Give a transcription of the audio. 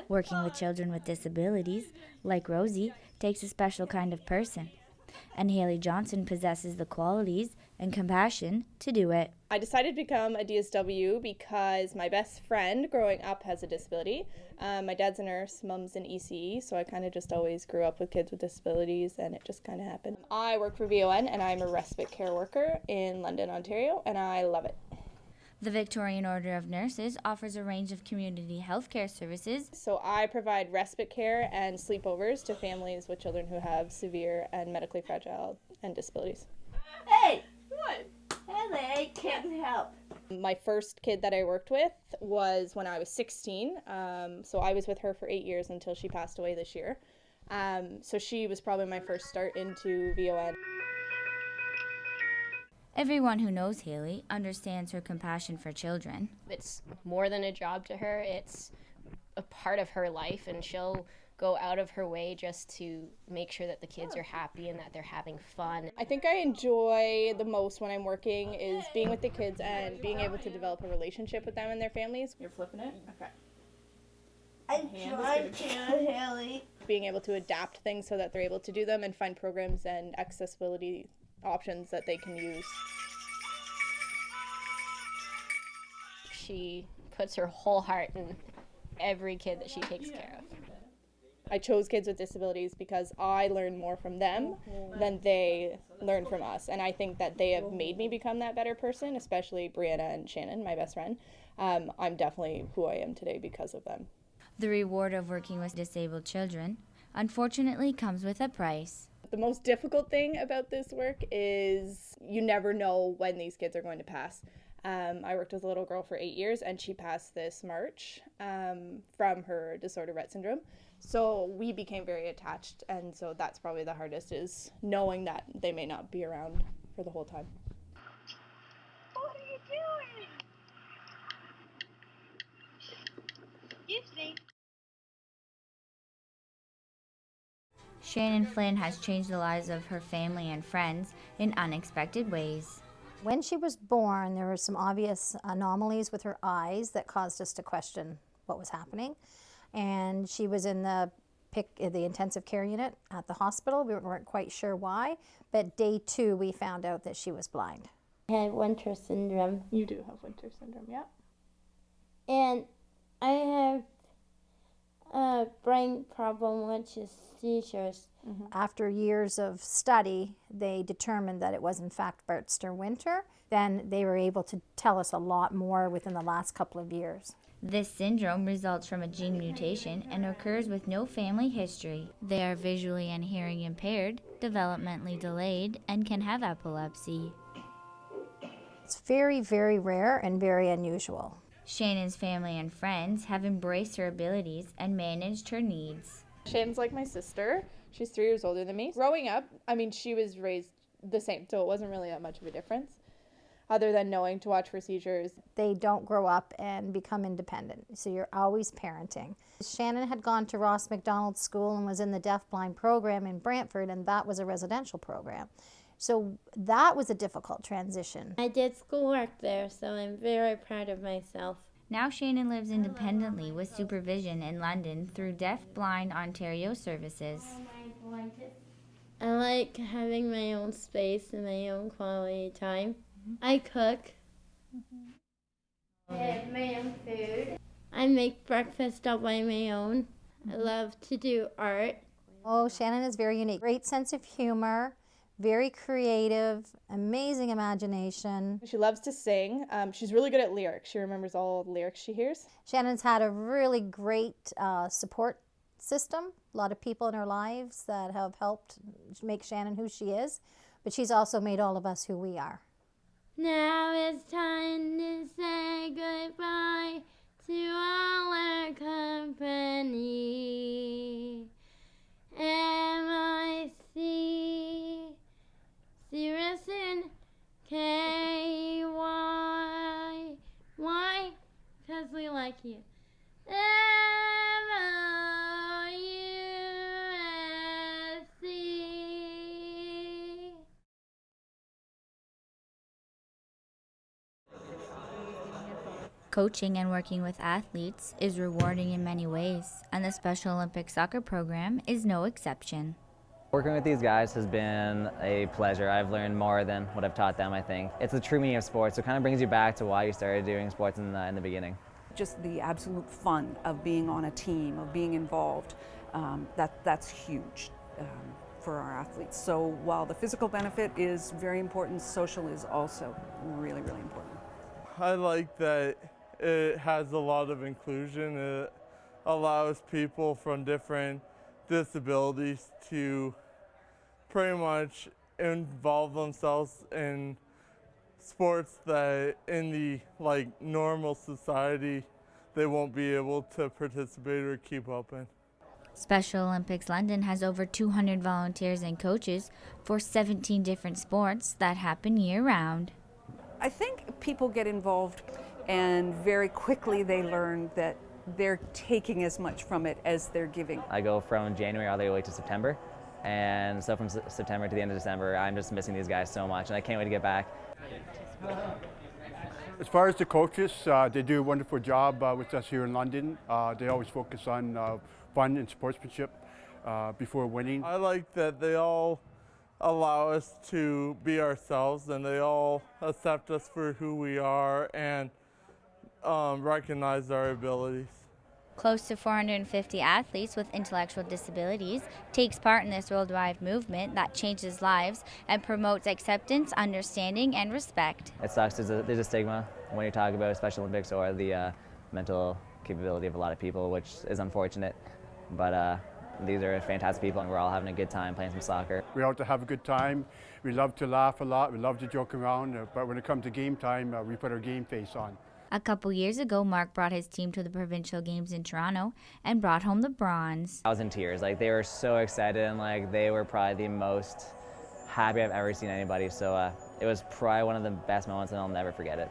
Working with children with disabilities, like Rosie, takes a special kind of person, and Hailey Johnston possesses the qualities and compassion to do it. I decided to become a DSW because my best friend growing up has a disability. My dad's a nurse, mom's an ECE, so I kind of just always grew up with kids with disabilities, and it just kind of happened. I work for VON, and I'm a respite care worker in London, Ontario, and I love it. The Victorian Order of Nurses offers a range of community healthcare services. So I provide respite care and sleepovers to families with children who have severe and medically fragile and disabilities. Hey! What? Hailey, can't help. My first kid that I worked with was when I was 16. So I was with her for 8 years until she passed away this year. So she was probably my first start into VON. Everyone who knows Hailey understands her compassion for children. It's more than a job to her. It's a part of her life, and she'll go out of her way just to make sure that the kids are happy and that they're having fun. I think I enjoy the most when I'm working is being with the kids and being able to develop a relationship with them and their families. You're flipping it? Okay. I'm trying to, Hailey. Being able to adapt things so that they're able to do them and find programs and accessibility options that they can use. She puts her whole heart in every kid that she takes care of. I chose kids with disabilities because I learn more from them than they learn from us. And I think that they have made me become that better person, especially Brianna and Shannon, my best friend. I'm definitely who I am today because of them. The reward of working with disabled children, unfortunately, comes with a price. The most difficult thing about this work is you never know when these kids are going to pass. I worked with a little girl for 8 years, and she passed this March from her disordered Rett syndrome. So we became very attached, and so that's probably the hardest, is knowing that they may not be around for the whole time. What are you doing? Excuse me. Shannon Flynn has changed the lives of her family and friends in unexpected ways. When she was born, there were some obvious anomalies with her eyes that caused us to question what was happening. And she was in the intensive care unit at the hospital. We weren't quite sure why, but day 2 we found out that she was blind. I had winter syndrome. You do have winter syndrome, yeah. And I have a brain problem, which is seizures. Mm-hmm. After years of study, they determined that it was in fact Bartster Winter. Then they were able to tell us a lot more within the last couple of years. This syndrome results from a gene mutation and occurs with no family history. They are visually and hearing impaired, developmentally delayed, and can have epilepsy. It's very, very rare and very unusual. Shannon's family and friends have embraced her abilities and managed her needs. Shannon's like my sister. She's 3 years older than me. Growing up, she was raised the same, so it wasn't really that much of a difference, other than knowing to watch for seizures. They don't grow up and become independent, so you're always parenting. Shannon had gone to Ross Macdonald School and was in the deaf-blind program in Brantford, and that was a residential program. So that was a difficult transition. I did schoolwork there, so I'm very proud of myself. Now Shannon lives independently with supervision in London through Deaf Blind Ontario Services. I like having my own space and my own quality time. I cook. I have my own food. I make breakfast all by my own. I love to do art. Oh, Shannon is very unique. Great sense of humor, very creative, amazing imagination. She loves to sing. She's really good at lyrics. She remembers all the lyrics she hears. Shannon's had a really great support system. A lot of people in her lives that have helped make Shannon who she is, but she's also made all of us who we are. Now it's time to say goodbye to all our company. M-I-C Cirrusson K-Y. Why? Because we like you. M-O-U-S-C. Coaching and working with athletes is rewarding in many ways, and the Special Olympics soccer program is no exception. Working with these guys has been a pleasure. I've learned more than what I've taught them, I think. It's the true meaning of sports, so it kind of brings you back to why you started doing sports in the beginning. Just the absolute fun of being on a team, of being involved, that's huge for our athletes. So while the physical benefit is very important, social is also really, really important. I like that it has a lot of inclusion. It allows people from different disabilities to pretty much involve themselves in sports that in the normal society they won't be able to participate or keep up in. Special Olympics London has over 200 volunteers and coaches for 17 different sports that happen year-round. I think people get involved and very quickly they learn that they're taking as much from it as they're giving. I go from January all the way to September, and so from September to the end of December, I'm just missing these guys so much, and I can't wait to get back. As far as the coaches, they do a wonderful job with us here in London. They always focus on fun and sportsmanship before winning. I like that they all allow us to be ourselves, and they all accept us for who we are and recognize our abilities. Close to 450 athletes with intellectual disabilities takes part in this worldwide movement that changes lives and promotes acceptance, understanding, and respect. It sucks, there's a stigma when you talk about Special Olympics or the mental capability of a lot of people, which is unfortunate, but these are fantastic people and we're all having a good time playing some soccer. We all to have a good time. We love to laugh a lot, we love to joke around, but when it comes to game time, we put our game face on. A couple years ago, Mark brought his team to the provincial games in Toronto and brought home the bronze. I was in tears. They were so excited, and they were probably the most happy I've ever seen anybody. So it was probably one of the best moments, and I'll never forget it.